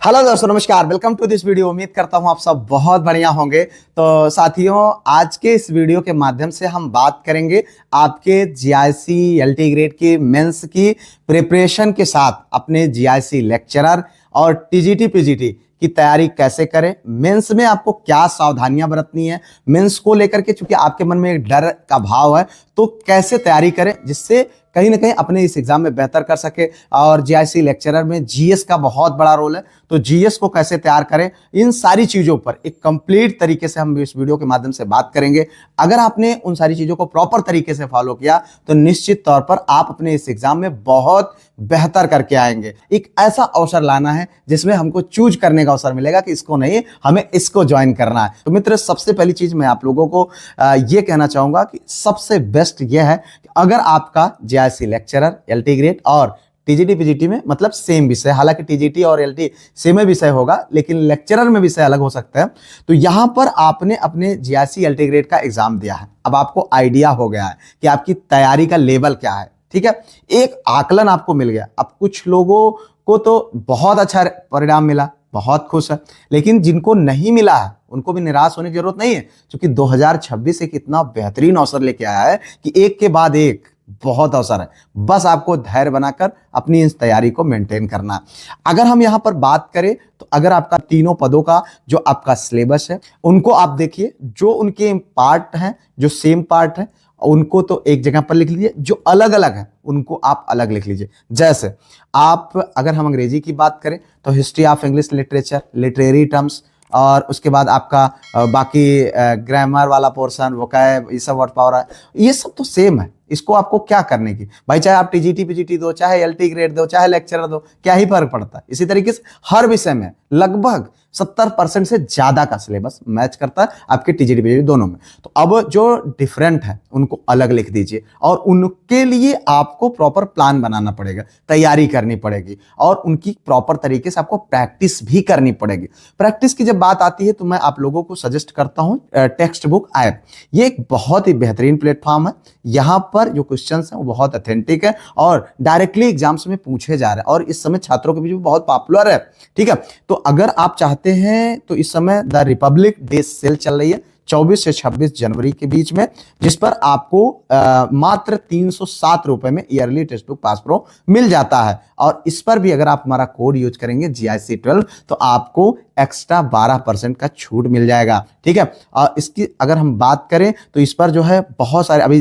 Hello दोस्तों, नमस्कार। Welcome to this video. उम्मीद करता हूं आप सब बहुत बढ़िया होंगे। तो साथियों, आज के इस वीडियो के माध्यम से हम बात करेंगे आपके जीआईसी एलटी ग्रेड की मेंस की प्रिपरेशन के साथ अपने जीआईसी लेक्चरर और टीजीटी पीजीटी की तैयारी कैसे करें, मेंस में आपको क्या सावधानियां बरतनी है, मेंस को लेकर के चूंकि आपके मन में एक डर का भाव है, तो कैसे तैयारी करें जिससे कहीं ना कहीं अपने इस एग्जाम में बेहतर कर सके। और जीआईसी लेक्चरर में जीएस का बहुत बड़ा रोल है, तो जीएस को कैसे तैयार करें, इन सारी चीजों पर एक कंप्लीट तरीके से हम इस वीडियो के माध्यम से बात करेंगे। अगर आपने उन सारी चीजों को प्रॉपर तरीके से फॉलो किया तो निश्चित तौर पर आप अपने इस एग्जाम में बहुत बेहतर करके आएंगे। एक ऐसा अवसर लाना है जिसमें हमको चूज करने का अवसर मिलेगा कि इसको नहीं, हमें इसको ज्वाइन करना है। तो मित्र, सबसे पहली चीज मैं आप लोगों को यह कहना चाहूंगा कि सबसे बेस्ट यह है कि अगर आपका जीआईसी लेक्चरर, एलटी ग्रेड और टीजीटी पीजीटी में मतलब सेम विषय, हालांकि टीजीटी और एलटी सेम विषय होगा लेकिन लेक्चरर में विषय अलग हो सकता है, तो यहां पर आपने अपने जीआईसी एलटी ग्रेड का एग्जाम दिया है। अब आपको आइडिया हो गया है कि आपकी तैयारी का लेवल क्या है, ठीक है, एक आकलन आपको मिल गया। अब कुछ लोगों को तो बहुत अच्छा परिणाम मिला, बहुत खुश है, लेकिन जिनको नहीं मिला है उनको भी निराश होने की जरूरत नहीं है, क्योंकि 2026 एक इतना बेहतरीन अवसर लेके आया है कि एक के बाद एक बहुत अवसर है। बस आपको धैर्य बनाकर अपनी इस तैयारी को मेंटेन करना। अगर हम यहां पर बात करें तो अगर आपका तीनों पदों का जो आपका सिलेबस है उनको आप देखिए, जो उनके पार्ट हैं, जो सेम पार्ट है उनको तो एक जगह पर लिख लीजिए, जो अलग अलग है उनको आप अलग लिख लीजिए। जैसे आप अगर हम अंग्रेजी की बात करें तो history of English literature, literary terms, और उसके बाद आपका बाकी ग्रामर वाला पोर्शन, वोकैब, ये सब वर्ड पावर है, ये सब तो सेम है। इसको आपको क्या करने की भाई, चाहे आप टीजीटी पीजीटी दो, चाहे एलटी ग्रेड दो, चाहे लेक्चरर दो, क्या ही फर्क पड़ता है। इसी तरीके से हर विषय में लगभग 70% से ज्यादा का सिलेबस मैच करता है आपके टीजीटी पीजीटी दोनों में। तो अब जो डिफरेंट है उनको अलग लिख दीजिए, और उनके लिए आपको प्रॉपर प्लान बनाना पड़ेगा, तैयारी करनी पड़ेगी, और उनकी प्रॉपर तरीके से आपको प्रैक्टिस भी करनी पड़ेगी। प्रैक्टिस की जब बात आती है तो मैं आप लोगों को सजेस्ट करता हूं टेक्स्ट बुक ऐप। ये एक बहुत ही बेहतरीन प्लेटफॉर्म है। यहां पर जो क्वेश्चंस हैं वो बहुत ऑथेंटिक है और डायरेक्टली एग्जाम्स में पूछे जा रहे हैं, और इस समय छात्रों के बीच में बहुत पॉपुलर है, ठीक है। तो अगर आप चाहते हैं तो इस समय द रिपब्लिक डे सेल चल रही है 24 से 26 जनवरी के बीच में, जिस पर आपको मात्र 307 रुपए में yearly text book pass pro मिल जाता है। और इस पर भी अगर आप हमारा कोड यूज करेंगे GIC 12 तो आपको एक्स्ट्रा 12% का छूट मिल जाएगा, ठीक है। और इसकी अगर हम बात करें तो इस पर जो है बहुत सारे अभी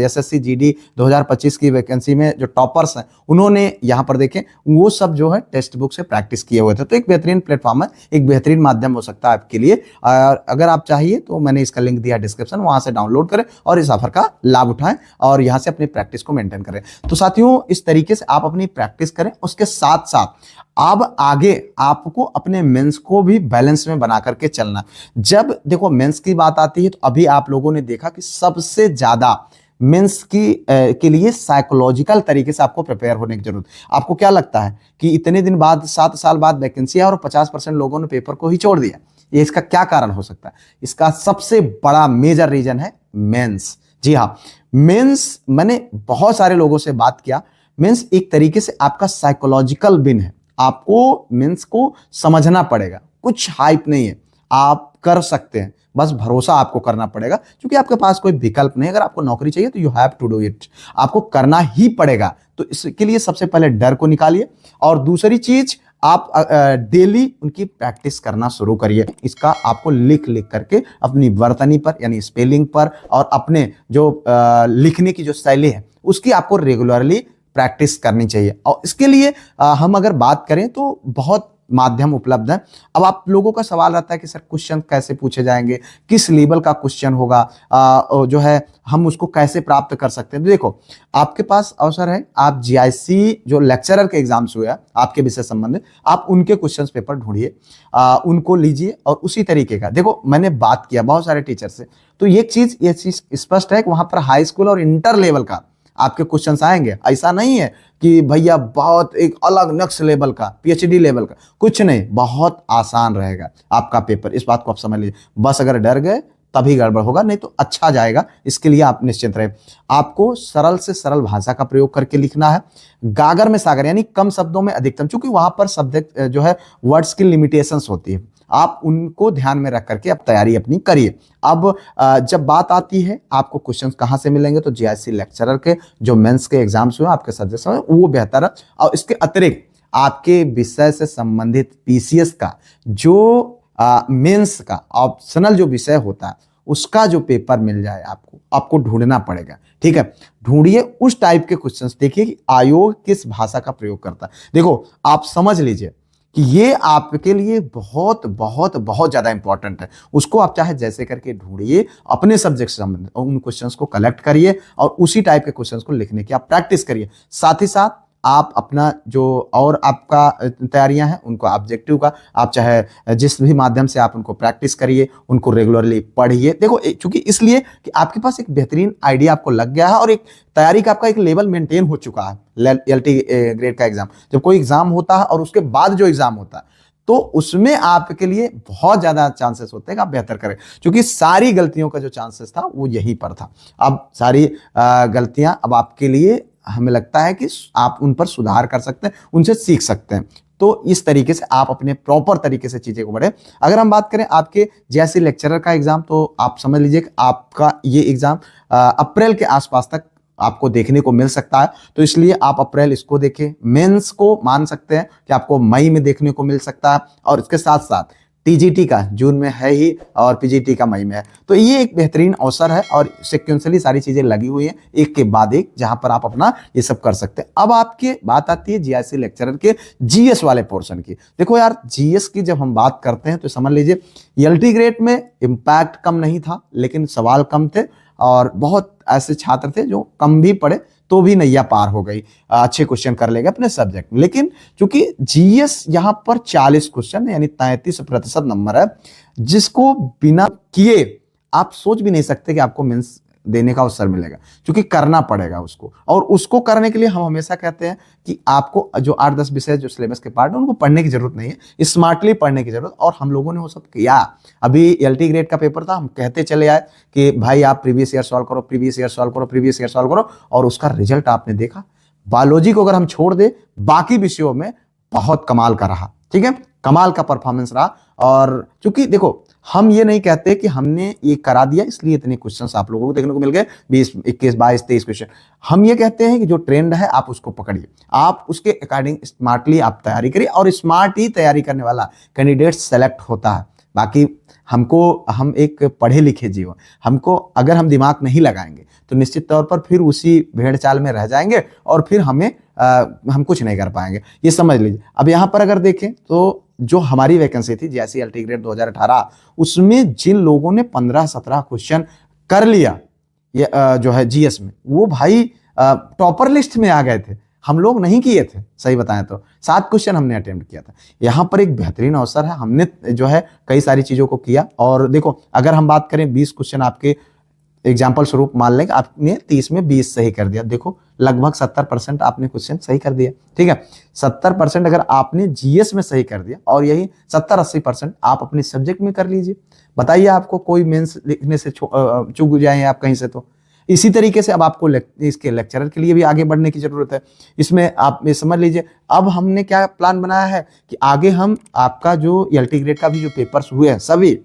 SSC GD 2025 की वैकेंसी में जो टॉपर्स हैं उन्होंने यहाँ पर देखें वो सब जो है टेक्स्ट बुक से प्रैक्टिस किए हुए थे। तो एक बेहतरीन प्लेटफॉर्म है, एक बेहतरीन माध्यम हो सकता है आपके लिए। और अगर आप चाहिए तो मैंने इसका लिंक दिया डिस्क्रिप्शन, वहां से डाउनलोड करें और इस ऑफर का लाभ उठाएं और यहां से अपनी प्रैक्टिस को मेंटेन करें। तो साथियों, इस तरीके से आप अपनी प्रैक्टिस करें, उसके साथ साथ अब आगे आपको अपने मेंस को भी बैलेंस में बना करके चलना। जब देखो मेंस की बात आती है तो अभी आप लोगों ने देखा कि सबसे ज्यादा मेंस के लिए साइकोलॉजिकल तरीके से आपको प्रिपेयर होने की जरूरत। आपको क्या लगता है कि इतने दिन बाद, 7 साल बाद वैकेंसी है और 50% लोगों ने पेपर को ही छोड़ दिया, ये इसका क्या कारण हो सकता है? इसका सबसे बड़ा मेजर रीजन है मेंस। जी हाँ, मेंस, मैंने बहुत सारे लोगों से बात किया, मेंस एक तरीके से आपका साइकोलॉजिकल बिन है। आपको मेंस को समझना पड़ेगा, कुछ हाइप नहीं है, आप कर सकते हैं, बस भरोसा आपको करना पड़ेगा, क्योंकि आपके पास कोई विकल्प नहीं। अगर आपको नौकरी चाहिए तो you have to do it, आपको करना ही पड़ेगा। तो इसके लिए सबसे पहले डर को निकालिए, और दूसरी चीज आप डेली उनकी प्रैक्टिस करना शुरू करिए। इसका आपको लिख लिख करके अपनी वर्तनी पर यानी स्पेलिंग पर और अपने जो लिखने की जो शैली है उसकी आपको रेगुलरली प्रैक्टिस करनी चाहिए। और इसके लिए हम अगर बात करें तो बहुत माध्यम उपलब्ध है। अब आप लोगों का सवाल रहता है कि सर क्वेश्चन कैसे पूछे जाएंगे, किस लेवल का क्वेश्चन होगा, जो है हम उसको कैसे प्राप्त कर सकते हैं। देखो, आपके पास अवसर है, आप GIC जो लेक्चरर के एग्जाम्स हुए हैं आपके विषय संबंधित, आप उनके क्वेश्चन पेपर ढूंढिए, उनको लीजिए, और उसी तरीके का देखो, मैंने बात किया बहुत सारे टीचर से, तो ये चीज स्पष्ट है कि वहां पर हाई स्कूल और इंटर लेवल का आपके क्वेश्चंस आएंगे। ऐसा नहीं है कि भैया बहुत एक अलग नेक्स्ट लेवल का, PhD लेवल का, कुछ नहीं, बहुत आसान रहेगा आपका पेपर। इस बात को आप समझ लीजिए। बस अगर डर गए तभी गड़बड़ होगा, नहीं तो अच्छा जाएगा। इसके लिए आप निश्चिंत रहे। आपको सरल से सरल भाषा का प्रयोग करके लिखना है, गागर में सागर यानी कम शब्दों में अधिकतम, क्योंकि वहां पर शब्द जो है वर्ड्स की लिमिटेशंस होती है, आप उनको ध्यान में रख करके आप तैयारी अपनी करिए। अब जब बात आती है आपको क्वेश्चंस कहाँ से मिलेंगे, तो जीआईसी लेक्चरर के जो मेंस के एग्जाम्स हुए आपके सब्जेक्ट्स में वो बेहतर है। और इसके अतिरिक्त आपके विषय से संबंधित पीसीएस का जो मेंस का ऑप्शनल जो विषय होता है उसका जो पेपर मिल जाए आपको ढूंढना पड़ेगा। ठीक है, ढूंढिए उस टाइप के क्वेश्चंस, देखिए कि आयोग किस भाषा का प्रयोग करता है। देखो आप समझ लीजिए कि ये आपके लिए बहुत बहुत बहुत ज्यादा इंपॉर्टेंट है। उसको आप चाहे जैसे करके ढूंढिए, अपने सब्जेक्ट से संबंधित उन क्वेश्चंस को कलेक्ट करिए और उसी टाइप के क्वेश्चंस को लिखने की आप प्रैक्टिस करिए। साथ ही साथ आप अपना जो और आपका तैयारियां हैं उनको ऑब्जेक्टिव का आप चाहे जिस भी माध्यम से आप उनको प्रैक्टिस करिए, उनको रेगुलरली पढ़िए। देखो चूंकि इसलिए कि आपके पास एक बेहतरीन आइडिया आपको लग गया है और एक तैयारी का आपका एक लेवल मेंटेन हो चुका है। एलटी ग्रेड का एग्जाम, जब कोई एग्जाम होता है और उसके बाद जो एग्जाम होता है तो उसमें आपके लिए बहुत ज्यादा चांसेस होते हैं कि आप बेहतर करें, क्योंकि सारी गलतियों का जो चांसेस था वो यहीं पर था। अब सारी गलतियां अब आपके लिए हमें लगता है कि आप उन पर सुधार कर सकते हैं, उनसे सीख सकते हैं। तो इस तरीके से आप अपने प्रॉपर तरीके से चीजें को बढ़े। अगर हम बात करें आपके जैसे लेक्चरर का एग्जाम, तो आप समझ लीजिए कि आपका ये एग्जाम अप्रैल के आसपास तक आपको देखने को मिल सकता है, तो इसलिए आप अप्रैल इसको देखें। मेंस को मान सकते हैं कि आपको मई में देखने को मिल सकता है, और इसके साथ साथ टीजीटी का जून में है ही और पीजीटी का मई में है। तो ये एक बेहतरीन अवसर है और सिक्वेंसली सारी चीजें लगी हुई हैं एक के बाद एक, जहां पर आप अपना ये सब कर सकते हैं। अब आपकी बात आती है जीआईसी लेक्चरर के जीएस वाले पोर्शन की। देखो यार, जीएस की जब हम बात करते हैं तो समझ लीजिए एलटी ग्रेड में इम्पैक्ट कम नहीं था, लेकिन सवाल कम थे और बहुत ऐसे छात्र थे जो कम भी पढ़े तो भी नैया पार हो गई, अच्छे क्वेश्चन कर लेंगे अपने सब्जेक्ट में। लेकिन चूंकि जीएस यहां पर 40 क्वेश्चन यानी 33% नंबर है, जिसको बिना किए आप सोच भी नहीं सकते कि आपको मेंस देने का अवसर मिलेगा, क्योंकि करना पड़ेगा उसको। और उसको करने के लिए हम हमेशा कहते हैं कि आपको जो 8-10 विषय जो सिलेबस के पार्ट है उनको पढ़ने की जरूरत नहीं है, स्मार्टली पढ़ने की जरूरत। और हम लोगों ने वो सब किया। अभी एलटी ग्रेड का पेपर था, हम कहते चले आए कि भाई आप प्रीवियस ईयर सॉल्व करो, प्रीवियस ईयर सॉल्व करो, प्रीवियस ईयर सॉल्व करो, और उसका रिजल्ट आपने देखा। बायोलॉजी को अगर हम छोड़ दे, बाकी विषयों में बहुत कमाल का रहा। ठीक है, कमाल का परफॉर्मेंस रहा। और चूंकि देखो, हम ये नहीं कहते कि हमने ये करा दिया इसलिए इतने क्वेश्चंस आप लोगों को देखने को मिल गए, 20, 21, 22, 23 क्वेश्चन। हम ये कहते हैं कि जो ट्रेंड है आप उसको पकड़िए, आप उसके अकॉर्डिंग स्मार्टली आप तैयारी करिए, और स्मार्ट ही तैयारी करने वाला कैंडिडेट सेलेक्ट होता है। बाकी हम एक पढ़े लिखे जीव, हमको अगर हम दिमाग नहीं लगाएंगे तो निश्चित तौर पर फिर उसी भेड़ चाल में रह जाएंगे और फिर हम कुछ नहीं कर पाएंगे, ये समझ लीजिए। अब यहाँ पर अगर देखें तो जो हमारी वैकेंसी थी जैसी एलटी ग्रेड 2018, उसमें जिन लोगों ने 15-17 क्वेश्चन कर लिया ये जो है जीएस में, वो भाई टॉपर लिस्ट में आ गए थे। हम लोग नहीं किए थे, सही बताएं तो 7 क्वेश्चन हमने अटेम्प्ट किया था। यहाँ पर एक बेहतरीन अवसर है, हमने जो है कई सारी चीजों को किया। और देखो, अगर हम बात करें 20 क्वेश्चन आपके एग्जाम्पल स्वरूप मान लें आपने 30 में 20 सही कर दिया, देखो लगभग 70% आपने क्वेश्चन सही कर दिया। ठीक है, 70% अगर आपने जीएस में सही कर दिया और यही 70-80% आप अपने सब्जेक्ट में कर लीजिए, बताइए आपको कोई मेंस लिखने से चूक जाए आप कहीं से। तो इसी तरीके से अब आपको इसके लेक्चरर के लिए भी आगे बढ़ने की जरूरत है। इसमें आप ये समझ लीजिए, अब हमने क्या प्लान बनाया है कि आगे हम आपका जो एलटी ग्रेड का भी जो पेपर्स हुए हैं सभी,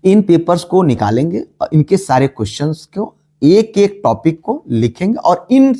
इन पेपर्स को निकालेंगे और इनके सारे क्वेश्चंस को एक एक टॉपिक को लिखेंगे, और इन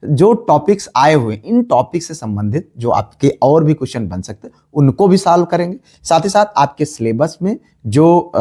जो टॉपिक्स आए हुए इन टॉपिक से संबंधित जो आपके और भी क्वेश्चन बन सकते हैं उनको भी सॉल्व करेंगे। साथ ही साथ आपके सिलेबस में जो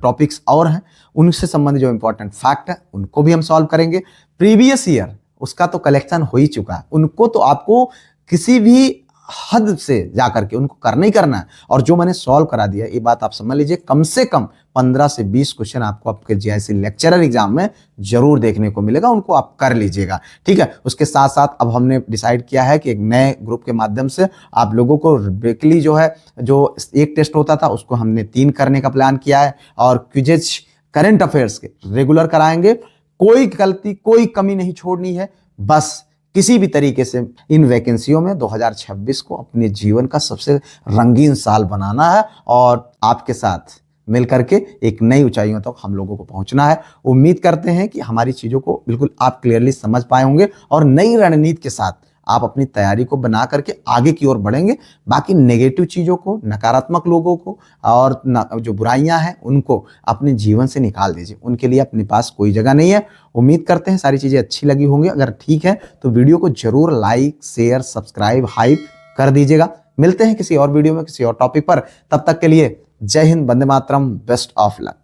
टॉपिक्स और हैं उनसे संबंधित जो इंपॉर्टेंट फैक्ट है उनको भी हम सॉल्व करेंगे। प्रीवियस ईयर उसका तो कलेक्शन हो ही चुका है, उनको तो आपको किसी भी हद से जाकर के उनको करना ही करना है। और जो मैंने सॉल्व करा दिया, ये बात आप समझ लीजिए, कम से कम 15 से 20 क्वेश्चन आपको आपके जीआईसी लेक्चरर एग्जाम में जरूर देखने को मिलेगा, उनको आप कर लीजिएगा। ठीक है, उसके साथ साथ अब हमने डिसाइड किया है कि एक नए ग्रुप के माध्यम से आप लोगों को वीकली जो है, जो एक टेस्ट होता था उसको हमने 3 करने का प्लान किया है, और क्विजेज करंट अफेयर्स के रेगुलर कराएंगे। कोई गलती कोई कमी नहीं छोड़नी है, बस किसी भी तरीके से इन वैकेंसियों में 2026 को अपने जीवन का सबसे रंगीन साल बनाना है। और आपके साथ मिल करके एक नई ऊंचाइयों तक हम लोगों को पहुंचना है। उम्मीद करते हैं कि हमारी चीजों को बिल्कुल आप क्लियरली समझ पाए होंगे और नई रणनीति के साथ आप अपनी तैयारी को बना करके आगे की ओर बढ़ेंगे। बाकी नेगेटिव चीजों को, नकारात्मक लोगों को और जो बुराइयां हैं उनको अपने जीवन से निकाल दीजिए, उनके लिए अपने पास कोई जगह नहीं है। उम्मीद करते हैं सारी चीजें अच्छी लगी होंगी। अगर ठीक है तो वीडियो को जरूर लाइक, शेयर, सब्सक्राइब, हाइप कर दीजिएगा। मिलते हैं किसी और वीडियो में किसी और टॉपिक पर। तब तक के लिए जय Hind, Vande Mataram, best of luck.